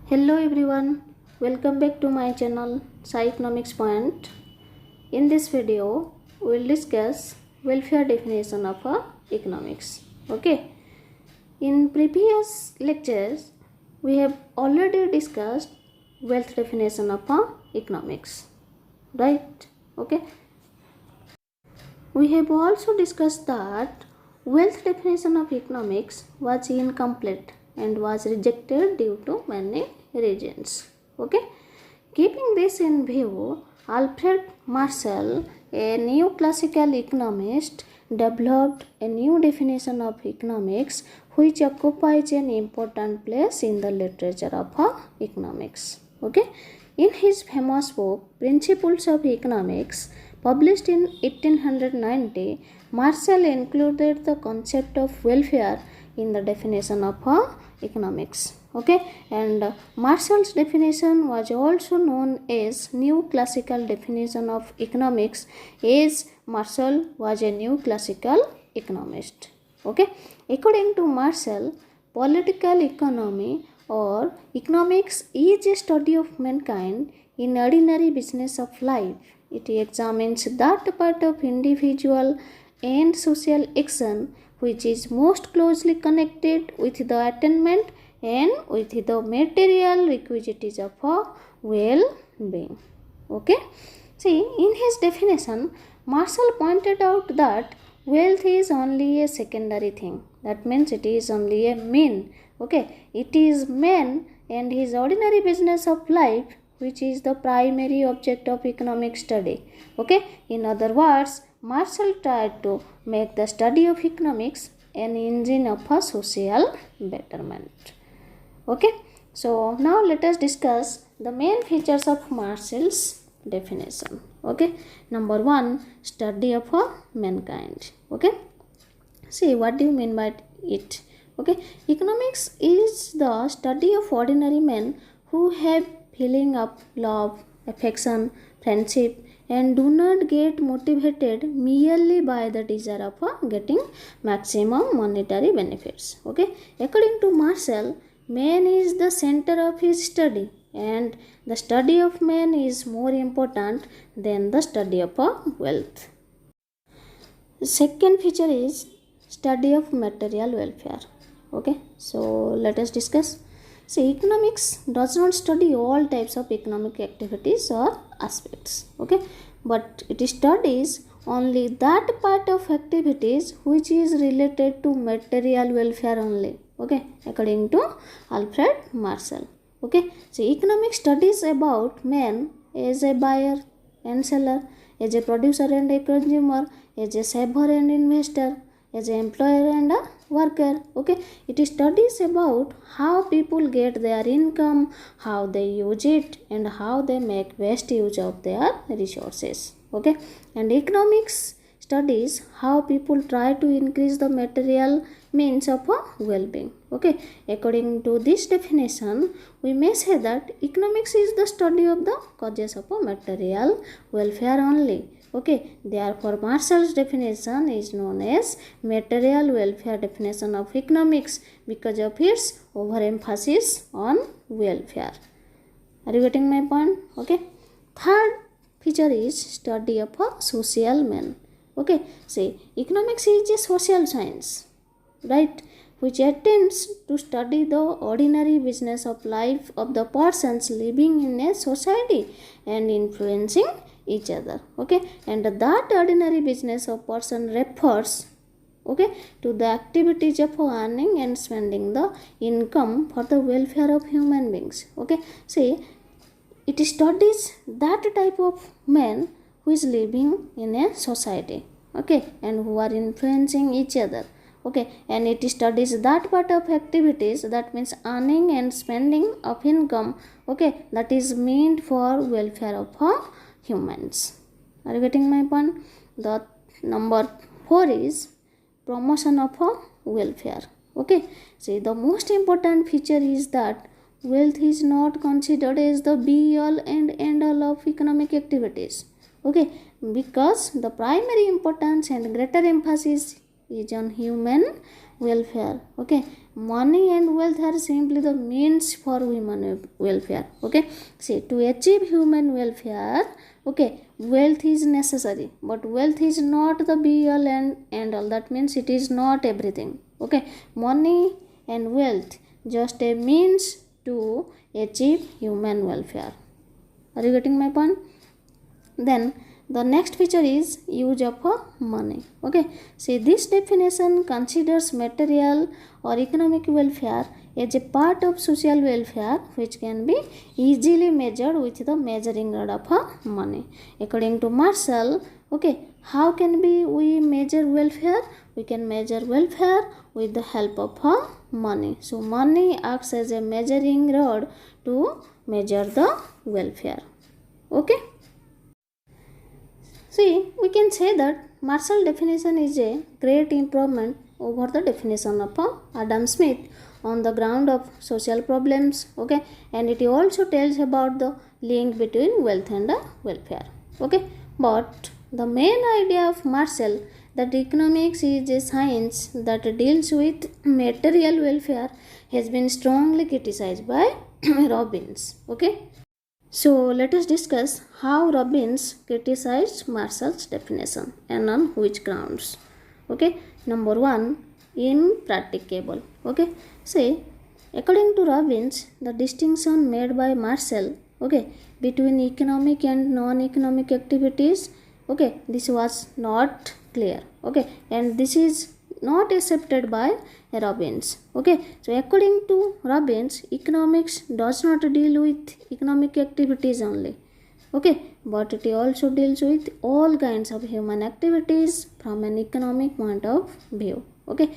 Hello everyone, welcome back to my channel Sai Economics Point. In this video, we will discuss welfare definition of economics. Okay. In previous lectures, we have already discussed wealth definition of economics. Right? Okay. We have also discussed that wealth definition of economics was incomplete and was rejected due to many reasons. Okay, keeping this in view, Alfred Marshall, a new classical economist, developed a new definition of economics which occupies an important place in the literature of economics. Okay, in his famous book Principles of Economics, published in 1890, Marshall included the concept of welfare in the definition of economics. Okay, and Marshall's definition was also known as New Classical Definition of Economics, as Marshall was a new classical economist. Okay, according to Marshall, political economy or economics is a study of mankind in ordinary business of life. It examines that part of individual and social action which is most closely connected with the attainment and with the material requisites of well-being. Okay. See, in his definition, Marshall pointed out that wealth is only a secondary thing. That means it is only a mean. Okay. It is man and his ordinary business of life which is the primary object of economic study. Okay. In other words, Marshall tried to make the study of economics an engine of a social betterment. Okay, so now let us discuss the main features of Marshall's definition. Okay, number one, study of mankind. Okay, see, what do you mean by it? Okay, economics is the study of ordinary men who have feeling of love, affection, friendship, and do not get motivated merely by the desire of getting maximum monetary benefits. Okay, according to Marshall, man is the center of his study, and the study of man is more important than the study of wealth. The second feature is study of material welfare. Okay, so let us discuss. See, economics does not study all types of economic activities or aspects. Okay, but it studies only that part of activities which is related to material welfare only. Okay, according to Alfred Marshall. Okay, so economic studies about man as a buyer and seller, as a producer and a consumer, as a saver and investor, as an employer and a worker. Okay, it studies about how people get their income, how they use it, and how they make best use of their resources. Okay, and economics studies how people try to increase the material means of well-being. Okay, according to this definition, we may say that economics is the study of the causes of material welfare only. Okay, therefore Marshall's definition is known as material welfare definition of economics because of its overemphasis on welfare. Are you getting my point? Okay, third feature is study of social man. Okay, see, economics is a social science, right, which attempts to study the ordinary business of life of the persons living in a society and influencing each other. Okay, and that ordinary business of person refers, okay, to the activities of earning and spending the income for the welfare of human beings. Okay, see, it studies that type of man who is living in a society, okay, and who are influencing each other. Okay, and it studies that part of activities, that means earning and spending of income, okay, that is meant for welfare of humans. Are you getting my point? The number 4 is promotion of welfare. Okay, see, the most important feature is that wealth is not considered as the be all and end all of economic activities. Okay, because the primary importance and greater emphasis is on human welfare. Okay, money and wealth are simply the means for human welfare. Okay, see, to achieve human welfare, okay, wealth is necessary, but wealth is not the be all and all. That means it is not everything. Okay, money and wealth just a means to achieve human welfare. Are you getting my point? Then the next feature is use of money. Okay, see, this definition considers material or economic welfare as a part of social welfare which can be easily measured with the measuring rod of money. According to Marshall, okay, how can we measure welfare? We can measure welfare with the help of money. So money acts as a measuring rod to measure the welfare. Okay, see, we can say that Marshall definition is a great improvement over the definition of Adam Smith on the ground of social problems. Okay, and it also tells about the link between wealth and welfare. Okay, but the main idea of Marshall, that economics is a science that deals with material welfare, has been strongly criticized by Robbins. Okay, so let us discuss how Robbins criticized Marshall's definition and on which grounds. Okay, number one, impracticable. Okay, say, according to Robbins, the distinction made by Marshall, okay, between economic and non-economic activities, okay, this was not clear. Okay, and this is not accepted by Robbins. Okay, so according to Robbins, economics does not deal with economic activities only. Okay, but it also deals with all kinds of human activities from an economic point of view. Okay,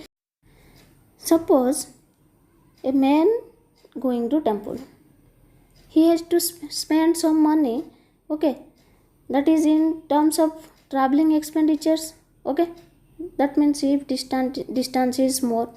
suppose a man going to temple, he has to spend some money. Okay, that is in terms of traveling expenditures. Okay, that means if distance is more,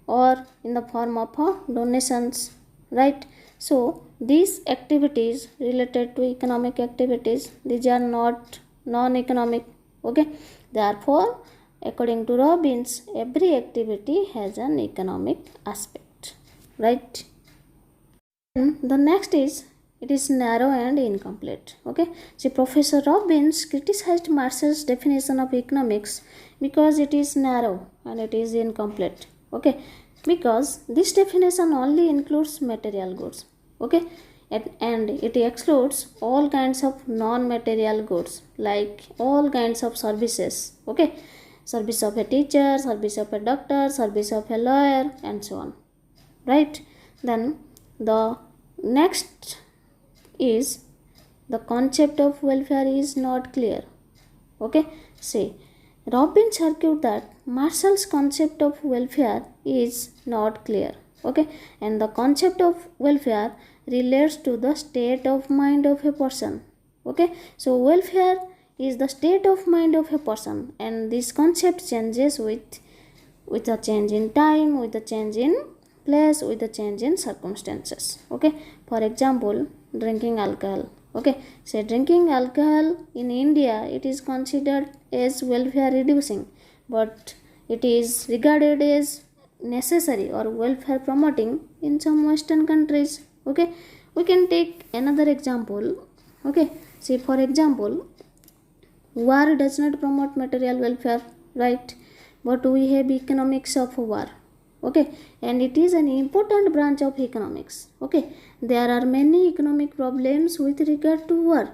or in the form of donations, right? So these activities related to economic activities, these are not non-economic. Okay, therefore according to Robbins, every activity has an economic aspect, right? And the next is, it is narrow and incomplete. Okay, see, Professor Robbins criticized Marshall's definition of economics because it is narrow and it is incomplete. Okay, because this definition only includes material goods. Okay, and it excludes all kinds of non-material goods, like all kinds of services. Okay, service of a teacher, service of a doctor, service of a lawyer, and so on, right? Then the next is, the concept of welfare is not clear. Okay, see, Robbins argued that Marshall's concept of welfare is not clear. Okay, and the concept of welfare relates to the state of mind of a person. Okay, so welfare is the state of mind of a person, and this concept changes with a change in time, with a change in place, with a change in circumstances. Okay, for example, drinking alcohol. Okay, say, drinking alcohol in India, it is considered as welfare reducing, but it is regarded as necessary or welfare promoting in some Western countries. Okay, we can take another example. Okay, see, for example, war does not promote material welfare, right? But we have economics of war. Okay, and it is an important branch of economics. Okay, there are many economic problems with regard to war.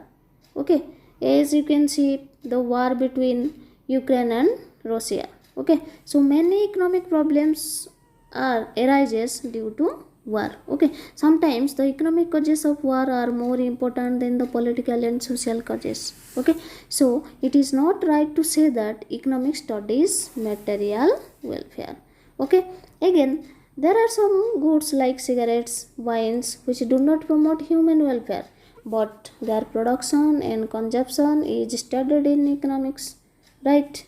Okay, as you can see, the war between Ukraine and Russia. Okay, so many economic problems arises due to war. Okay, sometimes the economic causes of war are more important than the political and social causes. Okay, so it is not right to say that economics studies material welfare. Okay, again, there are some goods like cigarettes, wines, which do not promote human welfare, but their production and consumption is studied in economics, right?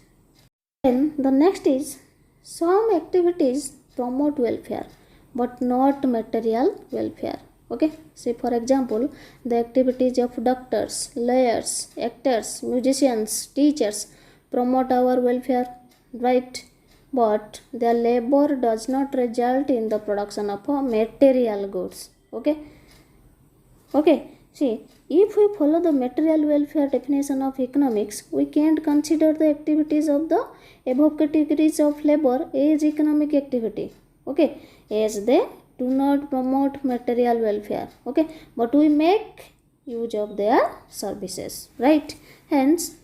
Then the next is, some activities promote welfare but not material welfare. Okay, say, for example, the activities of doctors, lawyers, actors, musicians, teachers promote our welfare, right? but their labor does not result in the production of material goods. Okay, see, if we follow the material welfare definition of economics, we can't consider the activities of the above categories of labor as economic activity, okay, as they do not promote material welfare, okay, but we make use of their services, right? Hence,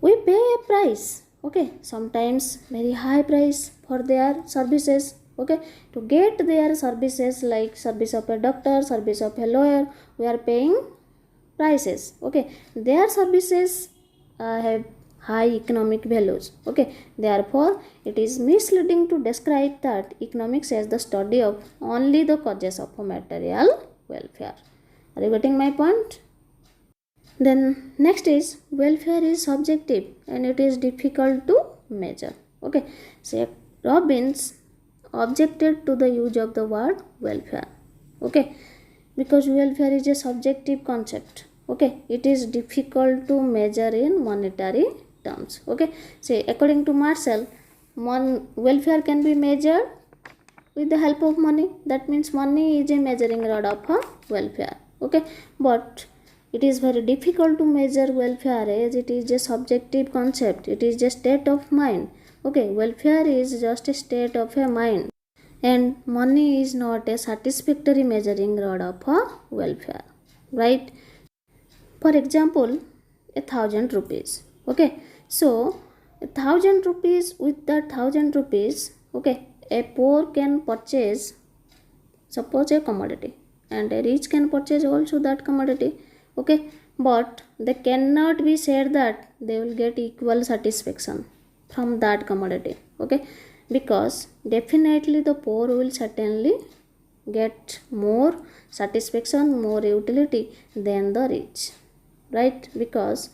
we pay a price, okay, sometimes very high price for their services, okay, to get their services like service of a doctor, service of a lawyer, we are paying prices, okay. Their services have high economic values, okay. Therefore it is misleading to describe that economics as the study of only the causes of material welfare. Are you getting my point? Then next is welfare is subjective and it is difficult to measure, okay. So Robbins objected to the use of the word welfare, okay, because welfare is a subjective concept, okay. It is difficult to measure in monetary terms, okay. Say according to Marshall, welfare can be measured with the help of money. That means money is a measuring rod of welfare, okay. But it is very difficult to measure welfare as it is a subjective concept. It is a state of mind, okay. Welfare is just a state of a mind, and money is not a satisfactory measuring rod of welfare, right? For example, 1,000 rupees, okay. So 1,000 rupees, with that 1,000 rupees, okay, a poor can purchase suppose a commodity, and a rich can purchase also that commodity, okay. But they cannot be said that they will get equal satisfaction from that commodity, okay, because definitely the poor will certainly get more satisfaction, more utility than the rich, right? Because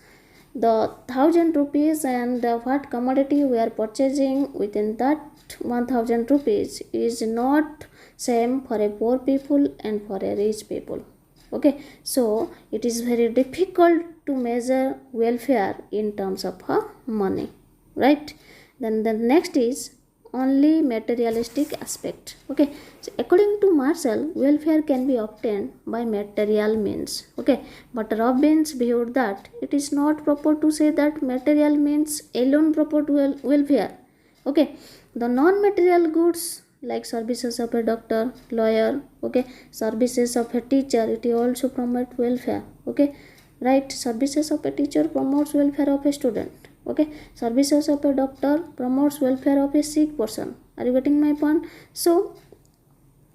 the 1,000 rupees and what commodity we are purchasing within that 1,000 rupees is not same for a poor people and for a rich people, okay. So it is very difficult to measure welfare in terms of money, right? Then the next is only materialistic aspect, okay. So according to Marshall, welfare can be obtained by material means, okay, but Robbins viewed that it is not proper to say that material means alone promote welfare, okay. The non-material goods like services of a doctor, lawyer, okay, services of a teacher, it also promote welfare, okay, right? Services of a teacher promotes welfare of a student, okay. Services of a doctor promotes welfare of a sick person. Are you getting my point? So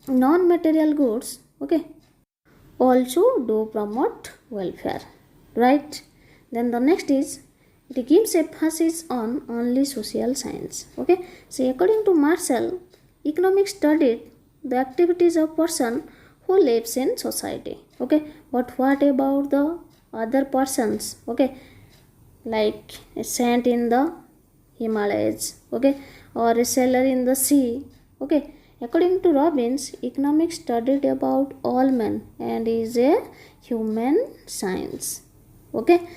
non-material goods, okay, also do promote welfare, right? Then the next is it gives emphasis on only social science, okay. So according to Marshall, economics studied the activities of person who lives in society, okay. But what about the other persons, okay, like a saint in the Himalayas, okay, or a sailor in the sea, okay. According to Robbins, economics studied about all men and is a human science, okay.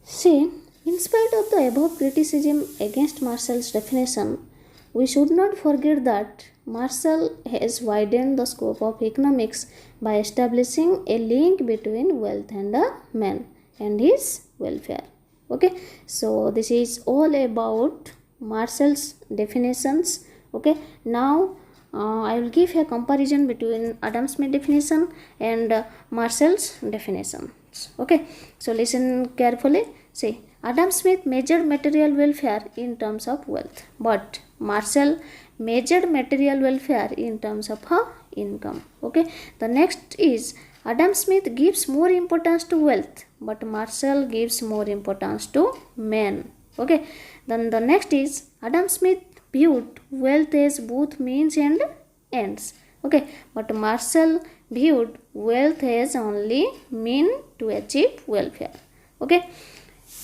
See, in spite of the above criticism against Marshall's definition, we should not forget that Marshall has widened the scope of economics by establishing a link between wealth and man and his welfare, okay. So this is all about Marshall's definitions, okay. Now I will give a comparison between Adam Smith definition and Marshall's definitions, okay. So listen carefully. See, Adam Smith measured material welfare in terms of wealth, but Marshall measured material welfare in terms of income, okay. The next is Adam Smith gives more importance to wealth, but Marshall gives more importance to men, okay. Then the next is Adam Smith viewed wealth as both means and ends, okay, but Marshall viewed wealth as only mean to achieve welfare, okay.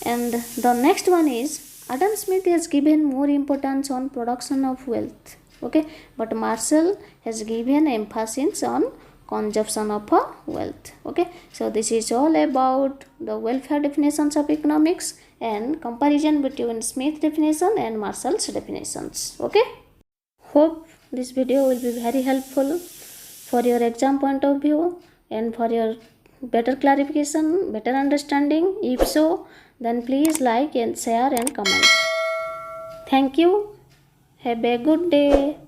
And the next one is Adam Smith has given more importance on production of wealth, okay, but Marshall has given emphasis on consumption of wealth, okay. So this is all about the welfare definitions of economics and comparison between Smith definition and Marshall's definitions. Okay. Hope this video will be very helpful for your exam point of view and for your better clarification, better understanding. If so, then please like and share and comment. Thank you. Have a good day.